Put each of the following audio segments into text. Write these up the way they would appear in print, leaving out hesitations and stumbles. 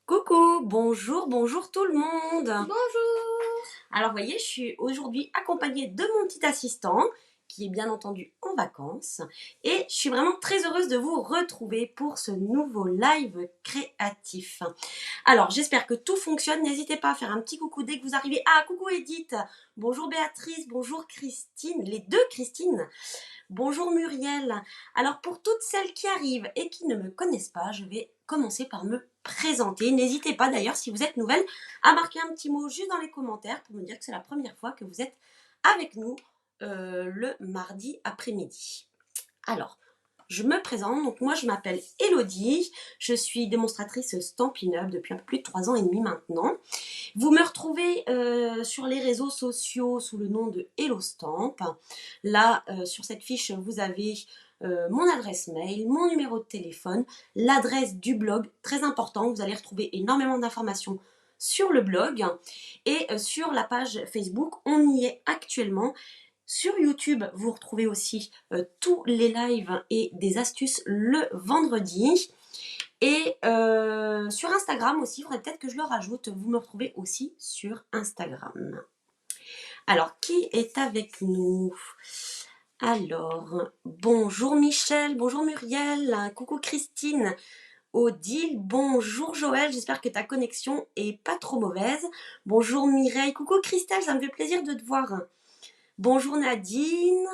Coucou, bonjour, bonjour tout le monde. Bonjour. Alors, vous voyez, je suis aujourd'hui accompagnée de mon petit assistant, qui est bien entendu en vacances. Et je suis vraiment très heureuse de vous retrouver pour ce nouveau live créatif. Alors, j'espère que tout fonctionne. N'hésitez pas à faire un petit coucou dès que vous arrivez. Ah, coucou Edith. Bonjour Béatrice, bonjour Christine, les deux Christine. Bonjour Muriel. Alors pour toutes celles qui arrivent et qui ne me connaissent pas, je vais commencer par me présenter. N'hésitez pas d'ailleurs si vous êtes nouvelle à marquer un petit mot juste dans les commentaires pour me dire que c'est la première fois que vous êtes avec nous le mardi après-midi. Alors, je me présente, donc moi je m'appelle Elodie, je suis démonstratrice Stampin' Up depuis un peu plus de 3 ans et demi maintenant. Vous me retrouvez sur les réseaux sociaux sous le nom de Hello Stamp. Là, sur cette fiche, vous avez mon adresse mail, mon numéro de téléphone, l'adresse du blog, très important, vous allez retrouver énormément d'informations sur le blog et sur la page Facebook, on y est actuellement. Sur YouTube, vous retrouvez aussi tous les lives et des astuces le vendredi. Et sur Instagram aussi, il faudrait peut-être que je le rajoute. Vous me retrouvez aussi sur Instagram. Alors, qui est avec nous? Alors, bonjour Michel, bonjour Muriel, coucou Christine, Odile, bonjour Joël, j'espère que ta connexion est pas trop mauvaise. Bonjour Mireille, coucou Christelle, ça me fait plaisir de te voir. Bonjour Nadine.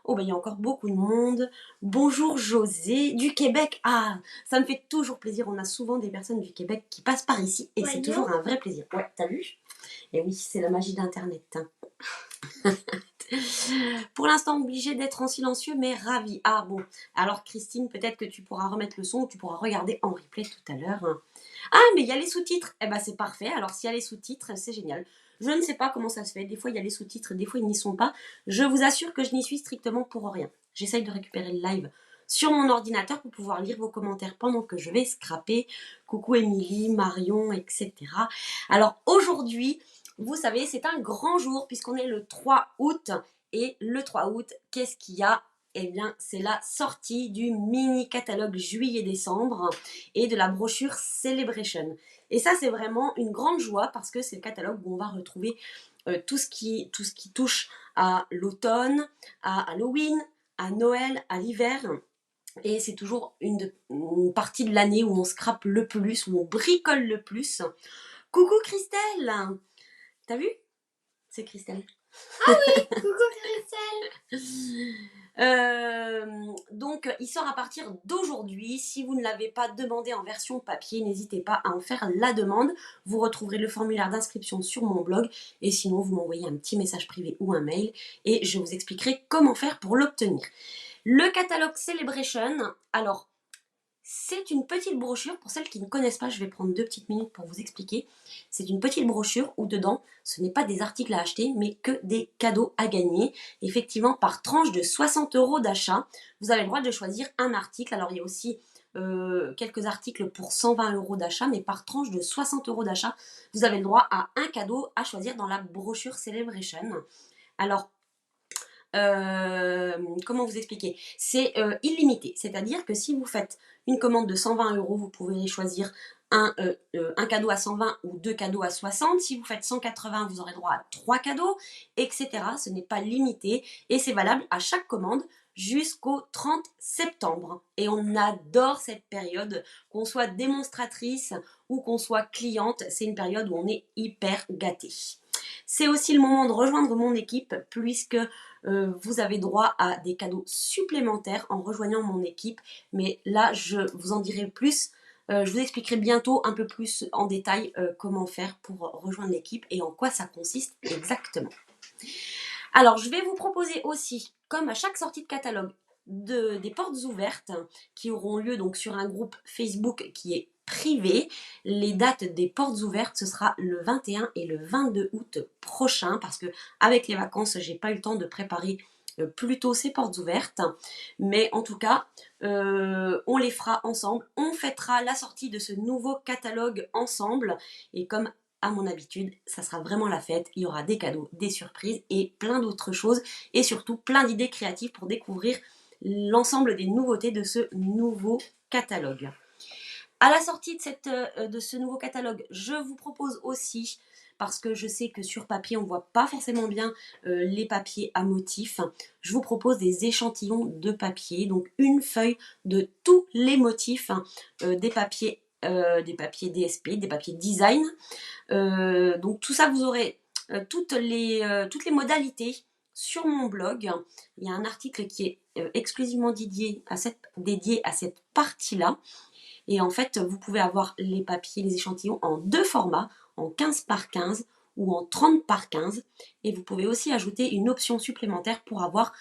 Oh, ben il y a encore beaucoup de monde. Bonjour José, du Québec. Ah, ça me fait toujours plaisir. On a souvent des personnes du Québec qui passent par ici et c'est toujours un vrai plaisir. Ouais, t'as vu? Et oui, c'est la magie d'Internet. Pour l'instant, obligé d'être en silencieux, mais ravi. Ah bon, alors Christine, peut-être que tu pourras remettre le son ou tu pourras regarder en replay tout à l'heure. Ah, mais il y a les sous-titres. Eh ben c'est parfait. Alors s'il y a les sous-titres, c'est génial. Je ne sais pas comment ça se fait. Des fois, il y a les sous-titres, des fois, ils n'y sont pas. Je vous assure que je n'y suis strictement pour rien. J'essaye de récupérer le live sur mon ordinateur pour pouvoir lire vos commentaires pendant que je vais scraper. Coucou Émilie, Marion, etc. Alors aujourd'hui, vous savez, c'est un grand jour puisqu'on est le 3 août. Et le 3 août, qu'est-ce qu'il y a? Eh bien, c'est la sortie du mini catalogue juillet-décembre et de la brochure Celebration. Et ça, c'est vraiment une grande joie parce que c'est le catalogue où on va retrouver tout ce qui touche à l'automne, à Halloween, à Noël, à l'hiver. Et c'est toujours une partie de l'année où on scrape le plus, où on bricole le plus. Coucou Christelle! T'as vu? C'est Christelle. Coucou Christelle. Donc, il sort à partir d'aujourd'hui. Si vous ne l'avez pas demandé en version papier, n'hésitez pas à en faire la demande. Vous retrouverez le formulaire d'inscription sur mon blog. Et sinon, vous m'envoyez un petit message privé ou un mail et je vous expliquerai comment faire pour l'obtenir. Le catalogue Celebration, alors c'est une petite brochure, pour celles qui ne connaissent pas, je vais prendre 2 petites minutes pour vous expliquer. C'est une petite brochure où dedans, ce n'est pas des articles à acheter, mais que des cadeaux à gagner. Effectivement, par tranche de 60 € d'achat, vous avez le droit de choisir un article. Alors il y a aussi quelques articles pour 120 € d'achat, mais par tranche de 60 € d'achat, vous avez le droit à un cadeau à choisir dans la brochure Celebration. Alors, comment vous expliquer? C'est illimité, c'est-à-dire que si vous faites une commande de 120 €, vous pouvez choisir un cadeau à 120 ou deux cadeaux à 60. Si vous faites 180, vous aurez droit à 3 cadeaux, etc. Ce n'est pas limité et c'est valable à chaque commande jusqu'au 30 septembre. Et on adore cette période, qu'on soit démonstratrice ou qu'on soit cliente, c'est une période où on est hyper gâté. C'est aussi le moment de rejoindre mon équipe puisque vous avez droit à des cadeaux supplémentaires en rejoignant mon équipe. Mais là, je vous en dirai plus. Je vous expliquerai bientôt un peu plus en détail comment faire pour rejoindre l'équipe et en quoi ça consiste exactement. Alors, je vais vous proposer aussi, comme à chaque sortie de catalogue, des portes ouvertes qui auront lieu donc sur un groupe Facebook qui est privé. Les dates des portes ouvertes, ce sera le 21 et le 22 août prochain parce que avec les vacances, j'ai pas eu le temps de préparer plus tôt ces portes ouvertes. Mais en tout cas, on les fera ensemble. On fêtera la sortie de ce nouveau catalogue ensemble. Et comme à mon habitude, ça sera vraiment la fête. Il y aura des cadeaux, des surprises et plein d'autres choses. Et surtout plein d'idées créatives pour découvrir l'ensemble des nouveautés de ce nouveau catalogue. À la sortie de ce nouveau catalogue, je vous propose aussi, parce que je sais que sur papier on ne voit pas forcément bien les papiers à motifs, je vous propose des échantillons de papier, donc une feuille de tous les motifs des papiers DSP, des papiers design. Donc tout ça, vous aurez toutes les modalités sur mon blog. Il y a un article qui est exclusivement dédié à cette partie-là. Et en fait, vous pouvez avoir les papiers, les échantillons en deux formats, en 15 par 15 ou en 30 par 15. Et vous pouvez aussi ajouter une option supplémentaire pour avoir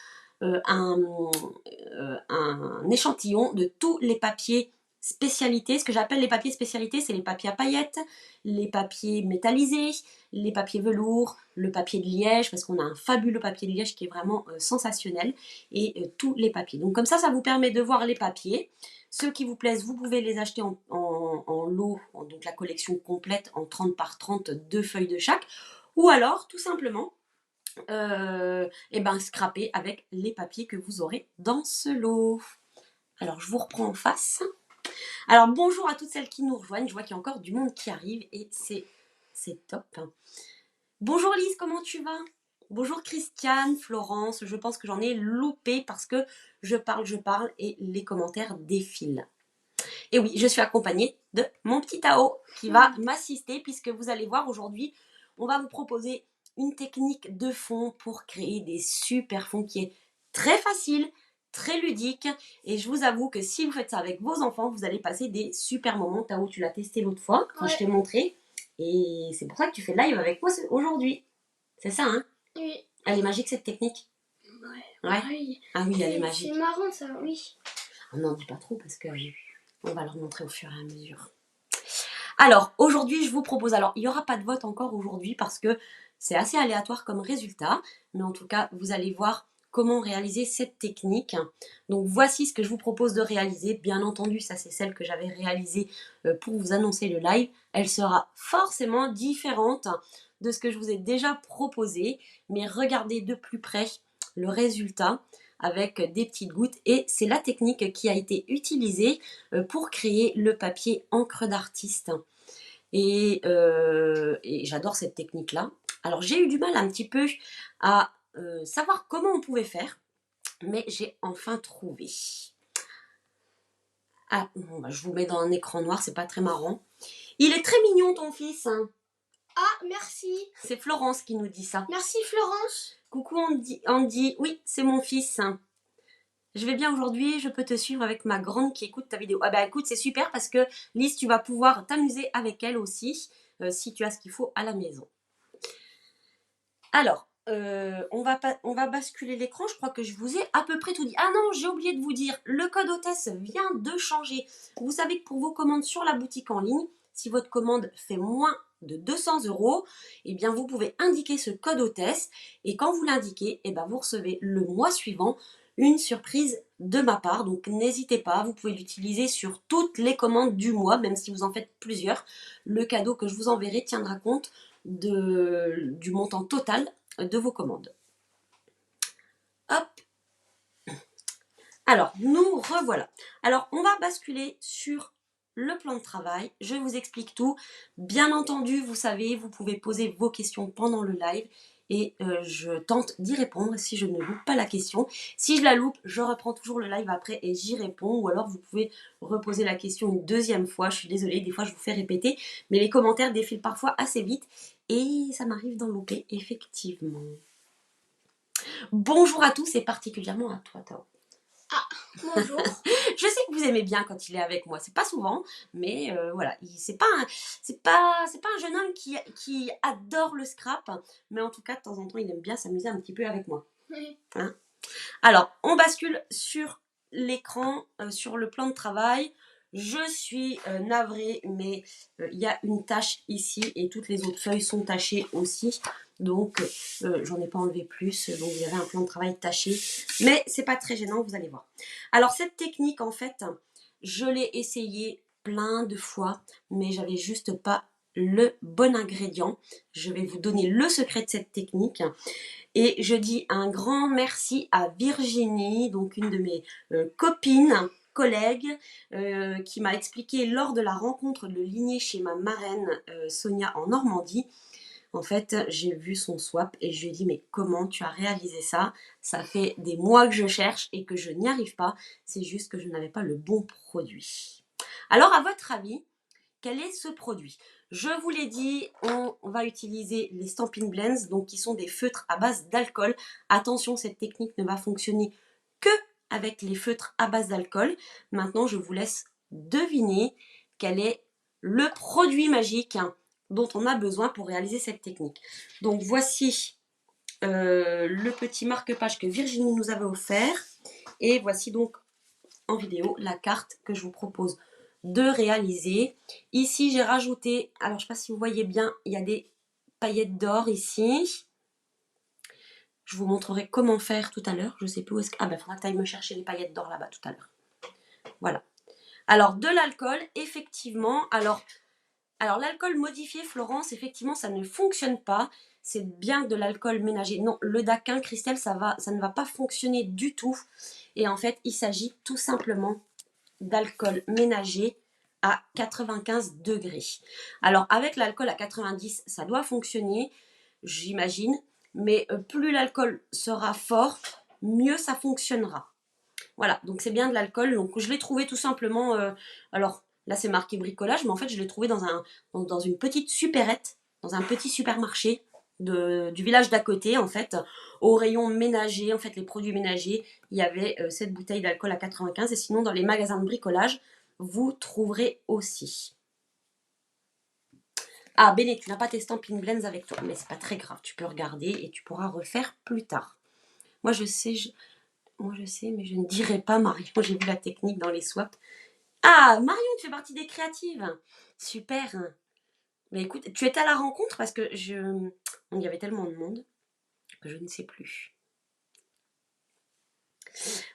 un échantillon de tous les papiers spécialités. Ce que j'appelle les papiers spécialités, c'est les papiers à paillettes, les papiers métallisés, les papiers velours, le papier de liège, parce qu'on a un fabuleux papier de liège qui est vraiment sensationnel, et tous les papiers. Donc comme ça vous permet de voir les papiers. Ceux qui vous plaisent, vous pouvez les acheter en lot, donc la collection complète en 30 par 30, 2 feuilles de chaque, ou alors tout simplement scraper avec les papiers que vous aurez dans ce lot. Alors je vous reprends en face. Alors bonjour à toutes celles qui nous rejoignent, je vois qu'il y a encore du monde qui arrive et c'est top. Bonjour Lise, comment tu vas? Bonjour Christiane, Florence, je pense que j'en ai loupé parce que je parle et les commentaires défilent. Et oui, je suis accompagnée de mon petit Tao qui va m'assister puisque vous allez voir aujourd'hui, on va vous proposer une technique de fond pour créer des super fonds qui est très facile, très ludique. Et je vous avoue que si vous faites ça avec vos enfants, vous allez passer des super moments. Tao, tu l'as testé l'autre fois quand je t'ai montré. Et c'est pour ça que tu fais live avec moi aujourd'hui. C'est ça, hein? Oui. Elle est magique cette technique? Ouais. Oui. Ah oui, elle est magique. C'est marrant ça, oui. On n'en dit pas trop parce que on va leur montrer au fur et à mesure. Alors, aujourd'hui, je vous propose... Alors, il n'y aura pas de vote encore aujourd'hui parce que c'est assez aléatoire comme résultat. Mais en tout cas, vous allez voir comment réaliser cette technique. Donc, voici ce que je vous propose de réaliser. Bien entendu, ça, c'est celle que j'avais réalisée pour vous annoncer le live. Elle sera forcément différente de ce que je vous ai déjà proposé. Mais regardez de plus près le résultat avec des petites gouttes et c'est la technique qui a été utilisée pour créer le papier encre d'artiste. Et j'adore cette technique-là. Alors j'ai eu du mal un petit peu à savoir comment on pouvait faire, mais j'ai enfin trouvé. Ah, bon, bah, je vous mets dans un écran noir, c'est pas très marrant. Il est très mignon ton fils. Hein. Ah, merci. C'est Florence qui nous dit ça. Merci Florence. Coucou Andy, oui, c'est mon fils. Je vais bien aujourd'hui, je peux te suivre avec ma grande qui écoute ta vidéo. Ah bah écoute, c'est super parce que Lise, tu vas pouvoir t'amuser avec elle aussi, si tu as ce qu'il faut à la maison. Alors, on va basculer l'écran, je crois que je vous ai à peu près tout dit. Ah non, j'ai oublié de vous dire, le code hôtesse vient de changer. Vous savez que pour vos commandes sur la boutique en ligne, si votre commande fait moins de 200 €, eh bien vous pouvez indiquer ce code hôtesse et quand vous l'indiquez, eh bien vous recevez le mois suivant une surprise de ma part. Donc n'hésitez pas, vous pouvez l'utiliser sur toutes les commandes du mois, même si vous en faites plusieurs. Le cadeau que je vous enverrai tiendra compte du montant total de vos commandes. Hop. Alors, nous revoilà. Alors, on va basculer sur le plan de travail. Je vous explique tout. Bien entendu, vous savez, vous pouvez poser vos questions pendant le live et je tente d'y répondre si je ne loupe pas la question. Si je la loupe, je reprends toujours le live après et j'y réponds. Ou alors, vous pouvez reposer la question une deuxième fois. Je suis désolée, des fois, je vous fais répéter. Mais les commentaires défilent parfois assez vite et ça m'arrive d'en louper, effectivement. Bonjour à tous et particulièrement à toi, Tao. Ah, bonjour. Je sais que vous aimez bien quand il est avec moi. C'est pas souvent, mais voilà. C'est pas un jeune homme qui adore le scrap, mais en tout cas, de temps en temps, il aime bien s'amuser un petit peu avec moi. Oui. Hein? Alors, on bascule sur l'écran, sur le plan de travail. Je suis navrée, mais il y a une tache ici et toutes les autres feuilles sont tachées aussi. Donc, j'en ai pas enlevé plus. Donc, vous avez un plan de travail taché. Mais c'est pas très gênant, vous allez voir. Alors, cette technique, en fait, je l'ai essayée plein de fois, mais j'avais juste pas le bon ingrédient. Je vais vous donner le secret de cette technique. Et je dis un grand merci à Virginie, donc une de mes copines, collègue qui m'a expliqué lors de la rencontre de lignée chez ma marraine Sonia en Normandie. En fait, j'ai vu son swap et je lui ai dit, mais comment tu as réalisé ça? Ça fait des mois que je cherche et que je n'y arrive pas. C'est juste que je n'avais pas le bon produit. Alors, à votre avis, quel est ce produit? Je vous l'ai dit, on va utiliser les Stampin' Blends, donc qui sont des feutres à base d'alcool. Attention, cette technique ne va fonctionner que avec les feutres à base d'alcool. Maintenant, je vous laisse deviner quel est le produit magique dont on a besoin pour réaliser cette technique. Donc voici le petit marque-page que Virginie nous avait offert. Et voici donc en vidéo la carte que je vous propose de réaliser. Ici, j'ai rajouté, alors je ne sais pas si vous voyez bien, il y a des paillettes d'or ici. Je vous montrerai comment faire tout à l'heure. Je ne sais plus où est-ce que... Ah ben, il faudra que tu ailles me chercher les paillettes d'or là-bas tout à l'heure. Voilà. Alors, de l'alcool, effectivement. Alors l'alcool modifié, Florence, effectivement, ça ne fonctionne pas. C'est bien de l'alcool ménager. Non, le Daquin, Christelle, ça ne va pas fonctionner du tout. Et en fait, il s'agit tout simplement d'alcool ménager à 95 degrés. Alors, avec l'alcool à 90, ça doit fonctionner, j'imagine. Mais plus l'alcool sera fort, mieux ça fonctionnera. Voilà, donc c'est bien de l'alcool. Donc, je l'ai trouvé tout simplement... alors, là, c'est marqué bricolage, mais en fait, je l'ai trouvé dans une petite supérette, dans un petit supermarché du village d'à côté, en fait, au rayon ménager, en fait, les produits ménagers, il y avait cette bouteille d'alcool à 95, et sinon, dans les magasins de bricolage, vous trouverez aussi. Ah, Béné, tu n'as pas tes Stampin' Blends avec toi, mais c'est pas très grave, tu peux regarder et tu pourras refaire plus tard. Moi, je sais, mais je ne dirai pas, Marion, j'ai vu la technique dans les swaps. Ah, Marion, tu fais partie des créatives. Super. Mais écoute, tu étais à la rencontre parce que il y avait tellement de monde que je ne sais plus.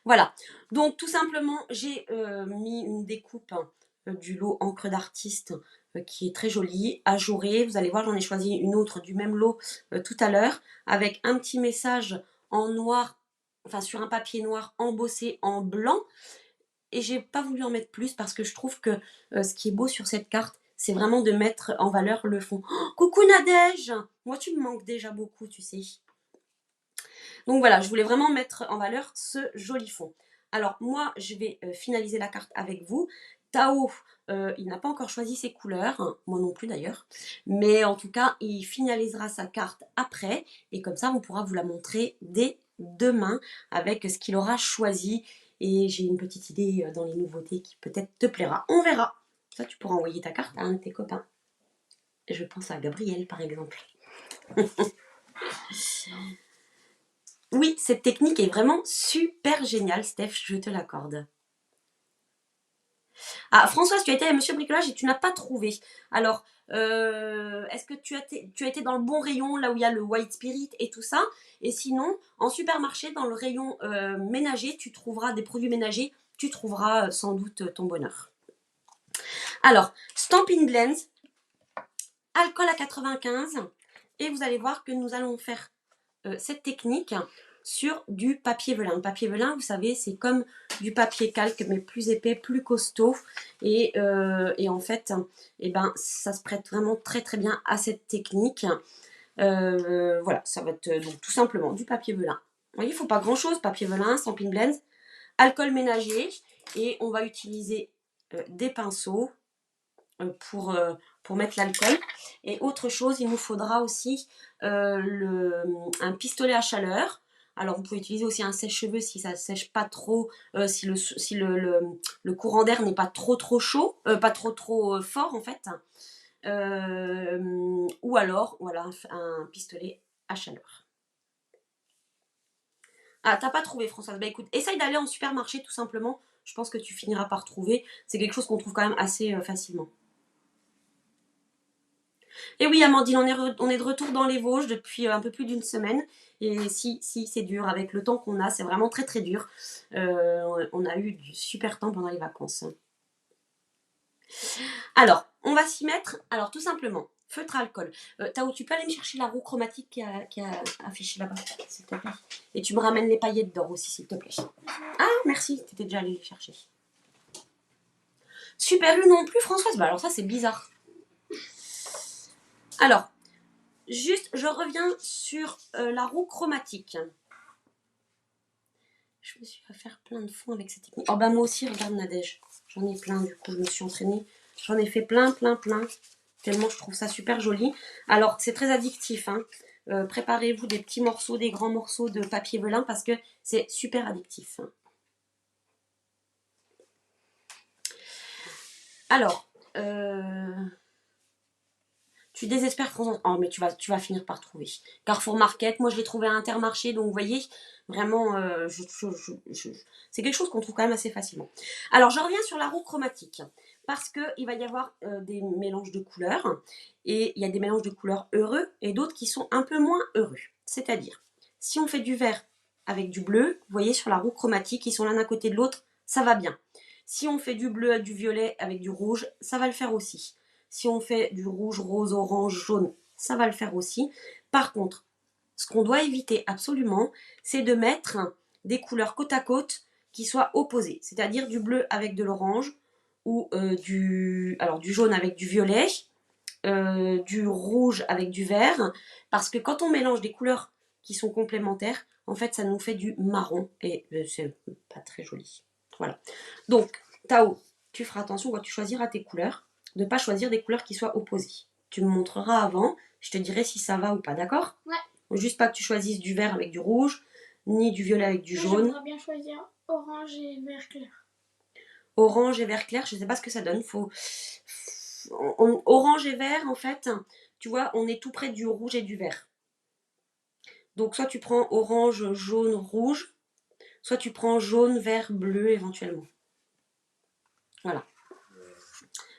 Voilà. Donc, tout simplement, j'ai mis une découpe du lot encre d'artiste qui est très jolie, ajourée. Vous allez voir, j'en ai choisi une autre du même lot tout à l'heure avec un petit message en noir, enfin sur un papier noir embossé en blanc. Et j'ai pas voulu en mettre plus parce que je trouve que ce qui est beau sur cette carte, c'est vraiment de mettre en valeur le fond. Oh, coucou Nadège! Moi, tu me manques déjà beaucoup, tu sais. Donc voilà, je voulais vraiment mettre en valeur ce joli fond. Alors moi, je vais finaliser la carte avec vous. Tao, il n'a pas encore choisi ses couleurs, hein, moi non plus d'ailleurs. Mais en tout cas, il finalisera sa carte après. Et comme ça, on pourra vous la montrer dès demain avec ce qu'il aura choisi. Et j'ai une petite idée dans les nouveautés qui peut-être te plaira. On verra. Ça, tu pourras envoyer ta carte à un de tes copains. Je pense à Gabriel, par exemple. Oui, cette technique est vraiment super géniale, Steph, je te l'accorde. Ah, Françoise, tu as été à Monsieur Bricolage et tu n'as pas trouvé. Alors, est-ce que tu as été dans le bon rayon, là où il y a le White Spirit et tout ça? Et sinon, en supermarché, dans le rayon ménager, tu trouveras des produits ménagers, tu trouveras sans doute ton bonheur. Alors, Stampin' Blends, alcool à 95, et vous allez voir que nous allons faire cette technique sur du papier velin. Le papier velin, vous savez, c'est comme du papier calque, mais plus épais, plus costaud. Et en fait, eh ben, ça se prête vraiment très très bien à cette technique. Voilà, ça va être donc tout simplement du papier velin. Vous voyez, il ne faut pas grand chose, papier velin, Stampin' Blends, alcool ménager, et on va utiliser des pinceaux pour mettre l'alcool. Et autre chose, il nous faudra aussi un pistolet à chaleur. Alors vous pouvez utiliser aussi un sèche-cheveux si ça ne sèche pas trop, si le courant d'air n'est pas trop chaud, pas trop fort en fait. Ou alors, voilà, un pistolet à chaleur. Ah, t'as pas trouvé, Françoise? Bah écoute, essaye d'aller en supermarché tout simplement. Je pense que tu finiras par trouver. C'est quelque chose qu'on trouve quand même assez facilement. Et oui, Amandine, on est de retour dans les Vosges depuis un peu plus d'une semaine. Et si, c'est dur. Avec le temps qu'on a, c'est vraiment très très dur. On a eu du super temps pendant les vacances. Alors, on va s'y mettre. Alors, tout simplement, feutre à alcool. Tao, tu peux aller me chercher la roue chromatique qui a affiché là-bas, s'il te plaît. Et tu me ramènes les paillettes d'or aussi, s'il te plaît. Ah, merci, tu étais déjà allé les chercher. Super U non plus, Françoise? Bah alors ça, c'est bizarre. Alors, juste, je reviens sur la roue chromatique. Je me suis fait faire plein de fonds avec cette technique. Oh bah moi aussi, regarde Nadège. J'en ai plein, du coup, je me suis entraînée. J'en ai fait plein. Tellement je trouve ça super joli. Alors, c'est très addictif, hein. Préparez-vous des petits morceaux, des grands morceaux de papier velin parce que c'est super addictif. Alors, tu désespères, Françoise. Oh, mais tu vas finir par trouver. Carrefour Market, moi je l'ai trouvé à Intermarché, donc vous voyez, vraiment, c'est quelque chose qu'on trouve quand même assez facilement. Alors, je reviens sur la roue chromatique, parce qu'il va y avoir des mélanges de couleurs, et il y a des mélanges de couleurs heureux, et d'autres qui sont un peu moins heureux. C'est-à-dire, si on fait du vert avec du bleu, vous voyez sur la roue chromatique, ils sont l'un à côté de l'autre, ça va bien. Si on fait du bleu à du violet avec du rouge, ça va le faire aussi. Si on fait du rouge, rose, orange, jaune, ça va le faire aussi. Par contre, ce qu'on doit éviter absolument, c'est de mettre des couleurs côte à côte qui soient opposées. C'est-à-dire du bleu avec de l'orange ou du jaune avec du violet, du rouge avec du vert. Parce que quand on mélange des couleurs qui sont complémentaires, en fait, ça nous fait du marron et c'est pas très joli. Voilà. Donc, Tao, tu feras attention quand tu choisiras tes couleurs de ne pas choisir des couleurs qui soient opposées. Tu me montreras avant, je te dirai si ça va ou pas, d'accord? Ouais. Juste pas que tu choisisses du vert avec du rouge, ni du violet avec du jaune. J'aimerais bien choisir orange et vert clair. Orange et vert clair, je sais pas ce que ça donne. Orange et vert, en fait, tu vois, on est tout près du rouge et du vert. Donc soit tu prends orange, jaune, rouge, soit tu prends jaune, vert, bleu éventuellement. Voilà.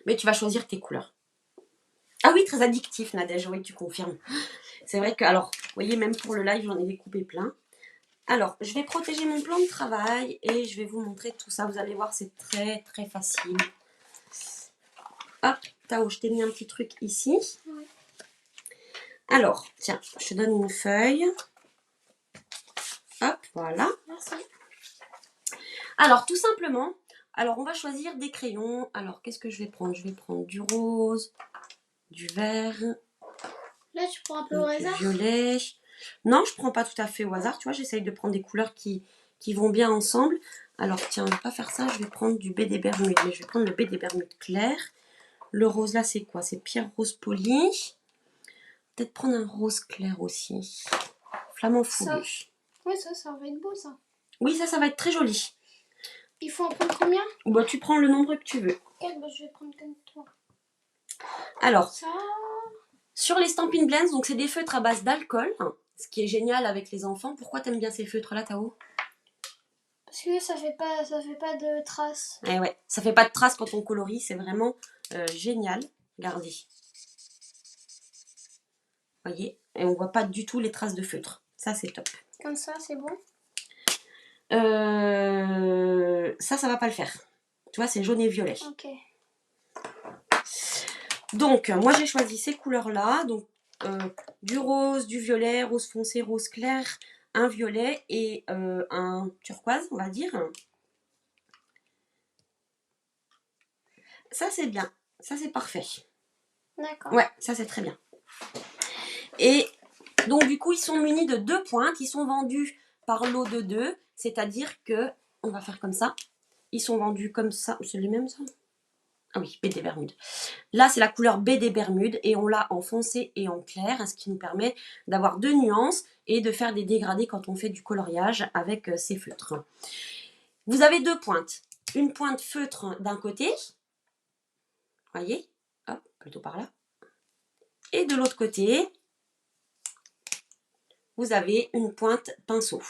Mais tu vas choisir tes couleurs. Ah oui, très addictif, Nadège, oui, tu confirmes. C'est vrai que, alors, vous voyez, même pour le live, j'en ai découpé plein. Alors, je vais protéger mon plan de travail et je vais vous montrer tout ça. Vous allez voir, c'est très, très facile. Hop, Tao, je t'ai mis un petit truc ici. Oui. Alors, tiens, je te donne une feuille. Hop, voilà. Merci. Alors, tout simplement, alors on va choisir des crayons. Alors, qu'est-ce que je vais prendre? Je vais prendre du rose, du vert, Là, tu prends un peu au du hasard. violet. Non, je prends pas tout à fait au hasard. Tu vois, j'essaye de prendre des couleurs qui vont bien ensemble. Alors, tiens, on va pas faire ça. Je vais prendre du baie des Bermudes. Mais je vais prendre le baie des Bermudes clair. Le rose là, c'est quoi? C'est pierre rose polie. Peut-être prendre un rose clair aussi. Flamand fourbu. Oui, ça va être beau, ça. Oui, ça va être très joli. Il faut en prendre combien? Bon, tu prends le nombre que tu veux. Ok, bah, je vais prendre comme toi. Alors, Ça. sur les Stampin' Blends, donc c'est des feutres à base d'alcool, ce qui est génial avec les enfants. Pourquoi t'aimes bien ces feutres-là, Tao? Parce que ça fait pas de traces. Eh ouais, ça fait pas de traces quand on colorie, c'est vraiment génial. Regardez. Voyez, et on voit pas du tout les traces de feutre. Ça, c'est top. Comme ça, c'est bon. Ça va pas le faire. Tu vois, c'est jaune et violet. Ok. Donc, moi, j'ai choisi ces couleurs-là. Donc, du rose, du violet, rose foncé, rose clair, un violet et un turquoise, on va dire. Ça, c'est bien. Ça, c'est parfait. D'accord. Ouais, ça, c'est très bien. Et donc, du coup, ils sont munis de 2 pointes. Ils sont vendus par lot de 2. C'est-à-dire que, on va faire comme ça. Ils sont vendus comme ça. C'est les mêmes, ça? Ah oui, baie des Bermudes. Là, c'est la couleur baie des Bermudes et on l'a en foncé et en clair, ce qui nous permet d'avoir 2 nuances et de faire des dégradés quand on fait du coloriage avec ces feutres. Vous avez 2 pointes. Une pointe feutre d'un côté, voyez, hop, plutôt par là. Et de l'autre côté, vous avez une pointe pinceau.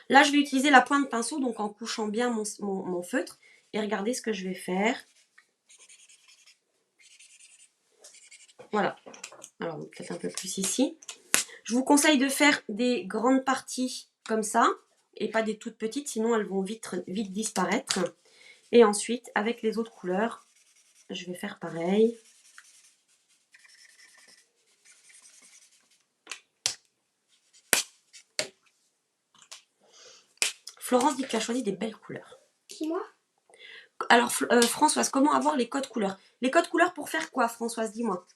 Là, je vais utiliser la pointe pinceau, donc en couchant bien mon feutre. Et regardez ce que je vais faire. Voilà. Alors, peut-être un peu plus ici. Je vous conseille de faire des grandes parties comme ça et pas des toutes petites, sinon elles vont vite disparaître. Et ensuite, avec les autres couleurs, je vais faire pareil. Florence dit que tu as choisi des belles couleurs. Qui, moi? Alors, Françoise, comment avoir les codes couleurs? Les codes couleurs pour faire quoi, Françoise? Dis-moi.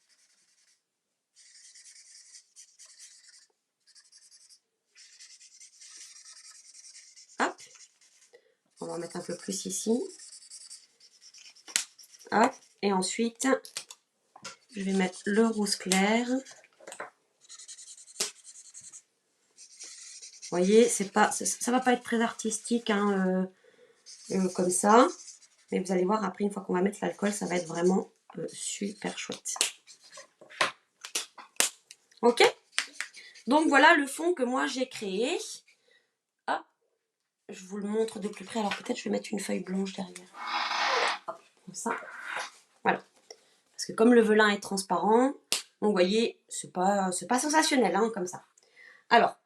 Hop. On va en mettre un peu plus ici. Hop. Et ensuite, je vais mettre le rose clair. Vous voyez, c'est pas, ça va pas être très artistique hein, comme ça. Mais vous allez voir, après, une fois qu'on va mettre l'alcool, ça va être vraiment super chouette. Ok? Donc voilà le fond que moi j'ai créé. Hop. Je vous le montre de plus près. Alors peut-être je vais mettre une feuille blanche derrière. Hop, comme ça. Voilà. Parce que comme le velin est transparent, donc vous voyez, c'est pas sensationnel hein, comme ça. Alors,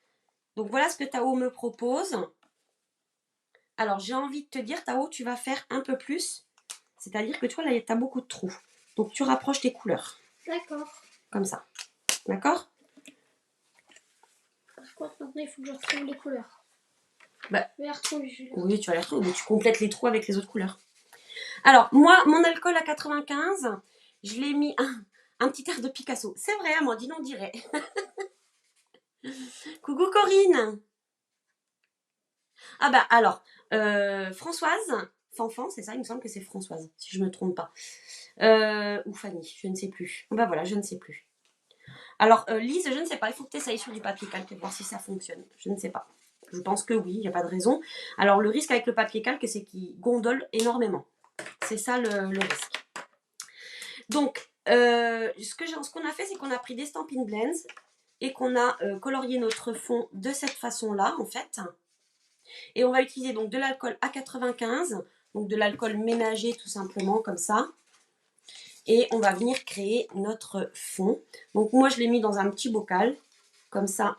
donc voilà ce que Tao me propose. Alors j'ai envie de te dire, Tao, tu vas faire un peu plus. C'est-à-dire que tu vois, là, tu as beaucoup de trous. Donc tu rapproches tes couleurs. D'accord. Comme ça. D'accord? Par contre, maintenant, il faut que je retrouve les couleurs. Bah, je vais les retrouver. oui, tu vas les retrouver, mais tu complètes les trous avec les autres couleurs. Alors, moi, mon alcool à 95, je l'ai mis un petit air de Picasso. C'est vrai, Amandine, on dirait. Coucou Corinne. Ah bah alors, Françoise, Fanfan, c'est ça, il me semble que c'est Françoise, si je ne me trompe pas. Ou Fanny, je ne sais plus. Bah voilà, je ne sais plus. Alors, Lise, je ne sais pas, il faut que tu essayes sur du papier calque pour voir si ça fonctionne. Je ne sais pas. Je pense que oui, il n'y a pas de raison. Alors, le risque avec le papier calque, c'est qu'il gondole énormément. C'est ça le risque. Donc, ce qu'on a fait, c'est qu'on a pris des Stampin' Blends et qu'on a colorié notre fond de cette façon-là, en fait. Et on va utiliser donc de l'alcool à 95, donc de l'alcool ménager tout simplement, comme ça. Et on va venir créer notre fond. Donc moi, je l'ai mis dans un petit bocal, comme ça.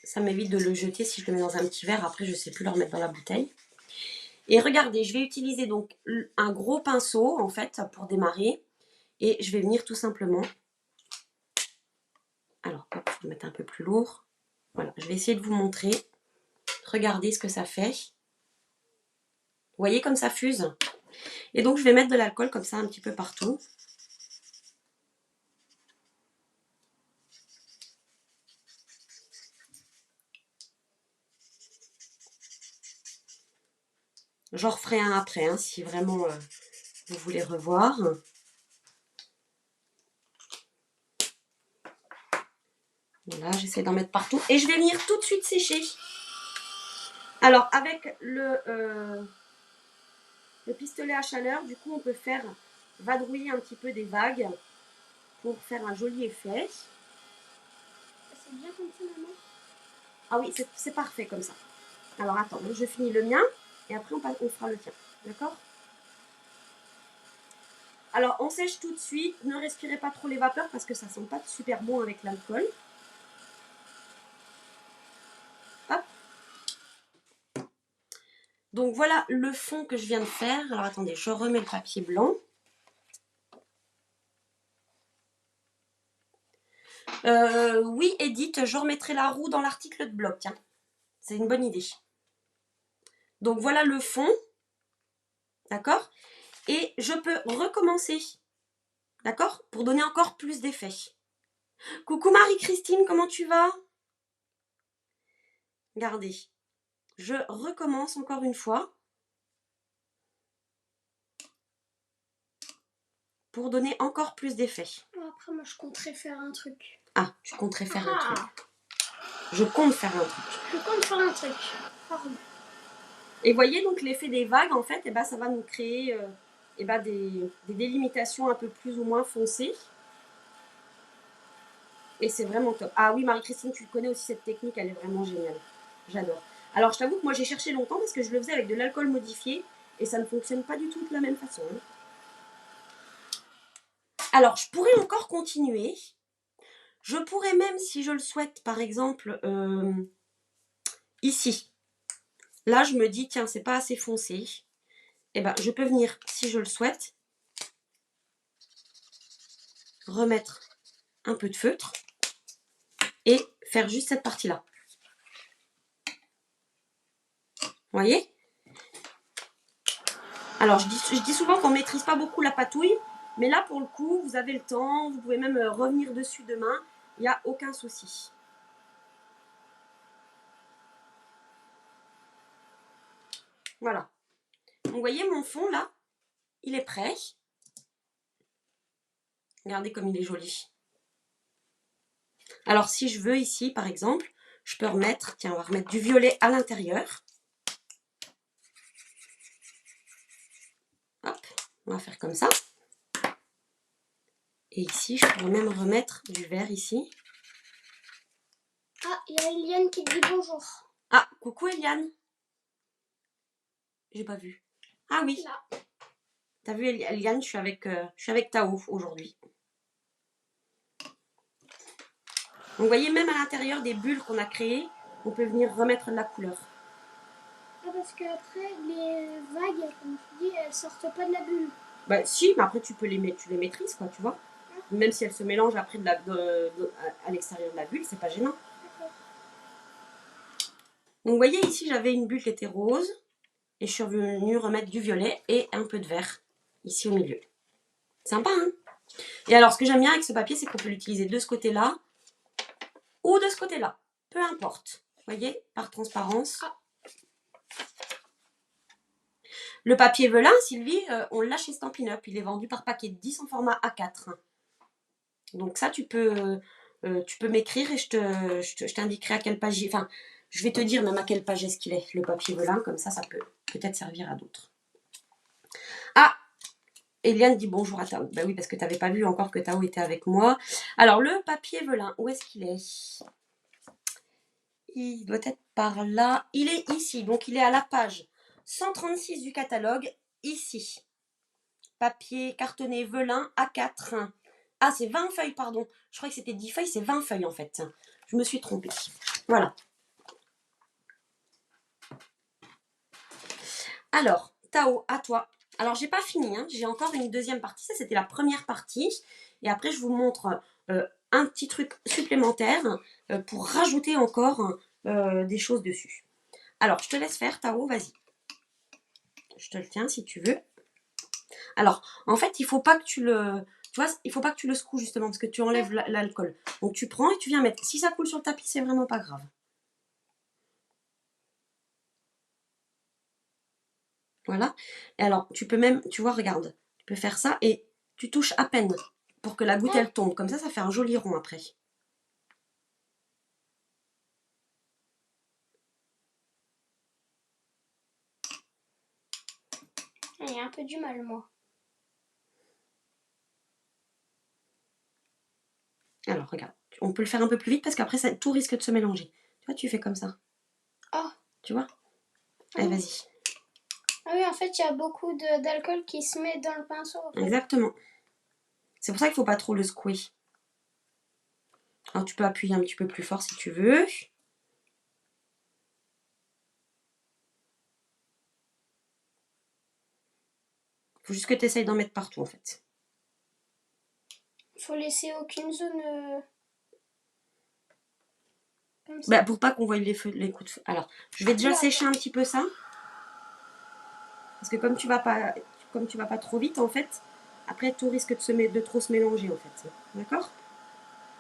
Ça m'évite de le jeter si je le mets dans un petit verre. Après, je ne sais plus le remettre dans la bouteille. Et regardez, je vais utiliser donc un gros pinceau, en fait, pour démarrer. Et je vais venir tout simplement... Alors, hop, je vais mettre un peu plus lourd. Voilà, je vais essayer de vous montrer. Regardez ce que ça fait. Vous voyez comme ça fuse? Et donc, je vais mettre de l'alcool comme ça un petit peu partout. J'en referai un après, hein, si vraiment vous voulez revoir. Voilà, j'essaie d'en mettre partout. Et je vais venir tout de suite sécher. Alors, avec le pistolet à chaleur, du coup, on peut faire vadrouiller un petit peu des vagues pour faire un joli effet. C'est bien comme ça, maman? Ah oui, c'est parfait comme ça. Alors, attends, je finis le mien et après, on fera le tien. D'accord? Alors, on sèche tout de suite. Ne respirez pas trop les vapeurs parce que ça sent pas super bon avec l'alcool. Hop. Donc, voilà le fond que je viens de faire. Alors, attendez, je remets le papier blanc. Oui, Edith, je remettrai la roue dans l'article de blog. Tiens, c'est une bonne idée. Donc, voilà le fond. D'accord? Et je peux recommencer. D'accord? Pour donner encore plus d'effet. Coucou Marie-Christine, comment tu vas? Regardez. Je recommence encore une fois. Pour donner encore plus d'effet. Après, moi, je compterais faire un truc. Ah, tu compterais faire un truc. Je compte faire un truc. Je compte faire un truc. Pardon. Et voyez donc l'effet des vagues, en fait, ça va nous créer des délimitations un peu plus ou moins foncées. Et c'est vraiment top. Ah oui, Marie-Christine, tu connais aussi cette technique, elle est vraiment géniale. J'adore. Alors, je t'avoue que moi, j'ai cherché longtemps parce que je le faisais avec de l'alcool modifié et ça ne fonctionne pas du tout de la même façon. Alors, je pourrais encore continuer. Je pourrais même, si je le souhaite, par exemple, ici. Là, je me dis, tiens, c'est pas assez foncé. Et ben, je peux venir, si je le souhaite, remettre un peu de feutre et faire juste cette partie-là. Vous voyez? Alors, je dis souvent qu'on ne maîtrise pas beaucoup la patouille, mais là, pour le coup, vous avez le temps, vous pouvez même revenir dessus demain, il n'y a aucun souci. Voilà. Vous voyez mon fond, là, il est prêt. Regardez comme il est joli. Alors, si je veux ici, par exemple, je peux remettre, tiens, on va remettre du violet à l'intérieur. Hop, on va faire comme ça. Et ici, je pourrais même remettre du vert ici. Ah, il y a Eliane qui dit bonjour. Ah, coucou Eliane. J'ai pas vu. Ah oui. Là. T'as vu Eliane, je suis avec Tao aujourd'hui. Donc, vous voyez, même à l'intérieur des bulles qu'on a créées, on peut venir remettre de la couleur. Ah, parce qu'après, les vagues, comme tu dis, elles sortent pas de la bulle. Bah si, mais après tu les maîtrises, quoi, tu vois. Même si elles se mélangent après à l'extérieur de la bulle, c'est pas gênant. Donc vous voyez ici, j'avais une bulle qui était rose et je suis venue remettre du violet et un peu de vert ici au milieu. Sympa, hein? Et alors, ce que j'aime bien avec ce papier, c'est qu'on peut l'utiliser de ce côté-là ou de ce côté-là. Peu importe. Vous voyez, par transparence. Ah. Le papier velin, Sylvie, on l'a chez Stampin' Up. Il est vendu par paquet de 10 en format A4. Donc ça, tu peux m'écrire et je t'indiquerai à quelle page... Enfin, je vais te dire même à quelle page est-ce qu'il est, le papier velin. Comme ça peut peut-être servir à d'autres. Ah, Eliane dit bonjour à Tao. Ben oui, parce que tu n'avais pas vu encore que Tao était avec moi. Alors, le papier velin, où est-ce qu'il est? Il doit être par là. Il est ici. Donc, il est à la page 136 du catalogue. Ici. Papier cartonné velin A4. Ah, c'est 20 feuilles, pardon. Je croyais que c'était 10 feuilles, c'est 20 feuilles en fait. Je me suis trompée. Voilà. Alors, Tao, à toi. Alors, j'ai pas fini, hein. J'ai encore une deuxième partie. Ça, c'était la première partie. Et après, je vous montre un petit truc supplémentaire pour rajouter encore des choses dessus. Alors, je te laisse faire, Tao, vas-y. Je te le tiens si tu veux. Alors, en fait, il faut pas que tu le... Tu vois, il faut pas que tu le secoues justement parce que tu enlèves l'alcool. Donc, tu prends et tu viens mettre. Si ça coule sur le tapis, c'est vraiment pas grave. Voilà. Et alors, tu peux même, tu vois, regarde, tu peux faire ça et tu touches à peine pour que la goutte, elle tombe. Comme ça fait un joli rond après. J'ai un peu du mal, moi. Alors, regarde, on peut le faire un peu plus vite parce qu'après, tout risque de se mélanger. Tu vois, tu fais comme ça. Oh. Tu vois? Allez, vas-y. Ah oui, en fait, il y a beaucoup d'alcool qui se met dans le pinceau. En fait. Exactement. C'est pour ça qu'il ne faut pas trop le secouer. Alors, tu peux appuyer un petit peu plus fort si tu veux. Il faut juste que tu essayes d'en mettre partout, en fait. Il faut laisser aucune zone... comme ça. Bah, pour pas qu'on voie les coups de feu. Alors, je vais déjà sécher un petit peu ça. Parce que comme tu vas pas trop vite, en fait, après, tout risque de trop se mélanger, en fait. D'accord?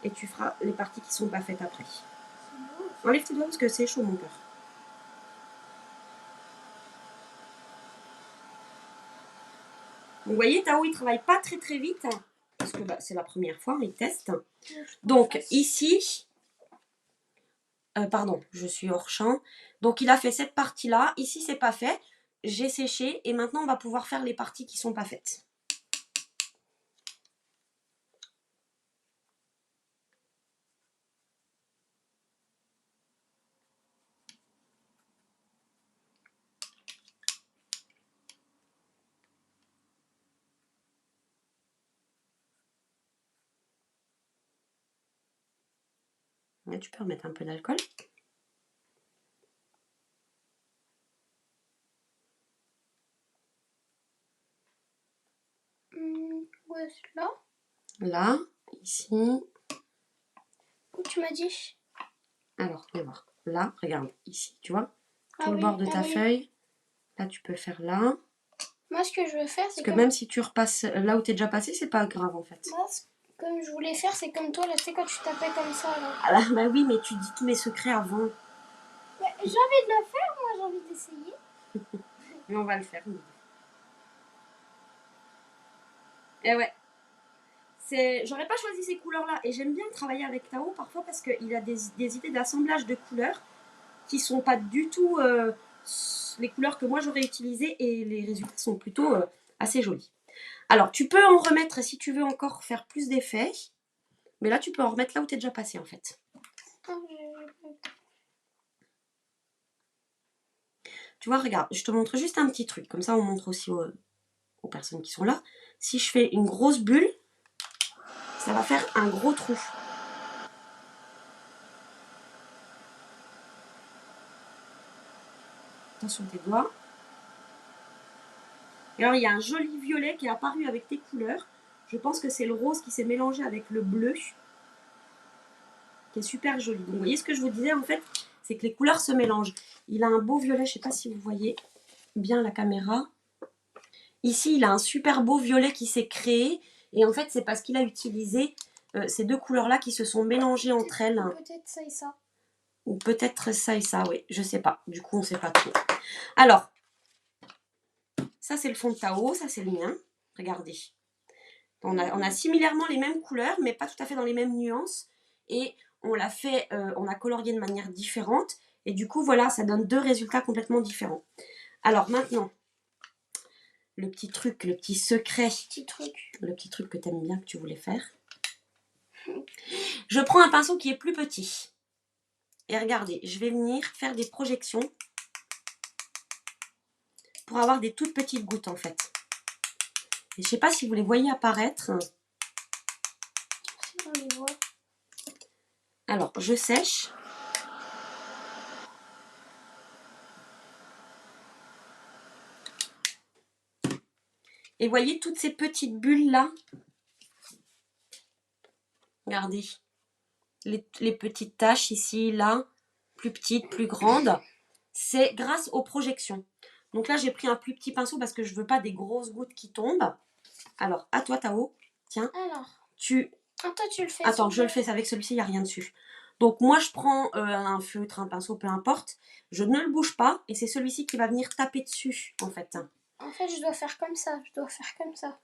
Et tu feras les parties qui sont pas faites après. Enlève tes doigts parce que c'est chaud, mon cœur. Vous voyez, Tao, il travaille pas très très vite. Parce que c'est la première fois, il teste. Donc, ici... pardon, je suis hors champ. Donc, il a fait cette partie-là. Ici, c'est pas fait. J'ai séché. Et maintenant, on va pouvoir faire les parties qui sont pas faites. Ouais, tu peux remettre un peu d'alcool. Ouais, là. Là, ici. Où tu m'as dit? Alors, on va voir. Là, regarde, ici, tu vois. Tout Ah le oui, bord de ta oui. feuille. Là, tu peux faire là. Moi, ce que je veux faire, Parce c'est que même si tu repasses là où t'es déjà passé, c'est pas grave en fait. Moi, comme je voulais faire, c'est comme toi, là, tu sais, quand tu tapais comme ça, là. Ah bah oui, mais tu dis tous mes secrets avant. J'ai envie de le faire, moi, j'ai envie d'essayer. Mais on va le faire. Et ouais. J'aurais pas choisi ces couleurs-là. Et j'aime bien travailler avec Tao parfois parce qu'il a des idées d'assemblage de couleurs qui sont pas du tout les couleurs que moi j'aurais utilisées. Et les résultats sont plutôt assez jolis. Alors, tu peux en remettre si tu veux encore faire plus d'effets. Mais là, tu peux en remettre là où tu es déjà passé en fait. Tu vois, regarde, je te montre juste un petit truc. Comme ça, on montre aussi aux personnes qui sont là. Si je fais une grosse bulle, ça va faire un gros trou. Attention tes doigts. Et alors, il y a un joli violet qui est apparu avec tes couleurs. Je pense que c'est le rose qui s'est mélangé avec le bleu. Qui est super joli. Donc, vous voyez ce que je vous disais en fait, c'est que les couleurs se mélangent. Il a un beau violet, je ne sais pas si vous voyez bien la caméra. Ici, il a un super beau violet qui s'est créé. Et en fait, c'est parce qu'il a utilisé ces deux couleurs-là qui se sont mélangées entre elles. Peut-être ça et ça. Ou peut-être ça et ça, oui. Je sais pas. Du coup, on ne sait pas trop. Alors, ça, c'est le fond de Tao. Ça, c'est le mien. Regardez. On a similairement les mêmes couleurs, mais pas tout à fait dans les mêmes nuances. Et on l'a fait, on a colorié de manière différente. Et du coup, voilà, ça donne deux résultats complètement différents. Alors maintenant, le petit truc, le petit secret, le petit truc que tu aimes bien, que tu voulais faire. Je prends un pinceau qui est plus petit. Et regardez, je vais venir faire des projections pour avoir des toutes petites gouttes en fait. Et je ne sais pas si vous les voyez apparaître. Si on les voit. Alors, je sèche. Et voyez toutes ces petites bulles là. Regardez. Les petites taches ici, là, plus petites, plus grandes. C'est grâce aux projections. Donc là, j'ai pris un plus petit pinceau parce que je ne veux pas des grosses gouttes qui tombent. Alors, à toi, Tao. Tiens. Alors. Toi, tu le fais. Attends, je le fais avec celui-ci, il n'y a rien dessus. Donc moi, je prends un feutre, un pinceau, peu importe. Je ne le bouge pas et c'est celui-ci qui va venir taper dessus, en fait. En fait, je dois faire comme ça. Je dois faire comme ça.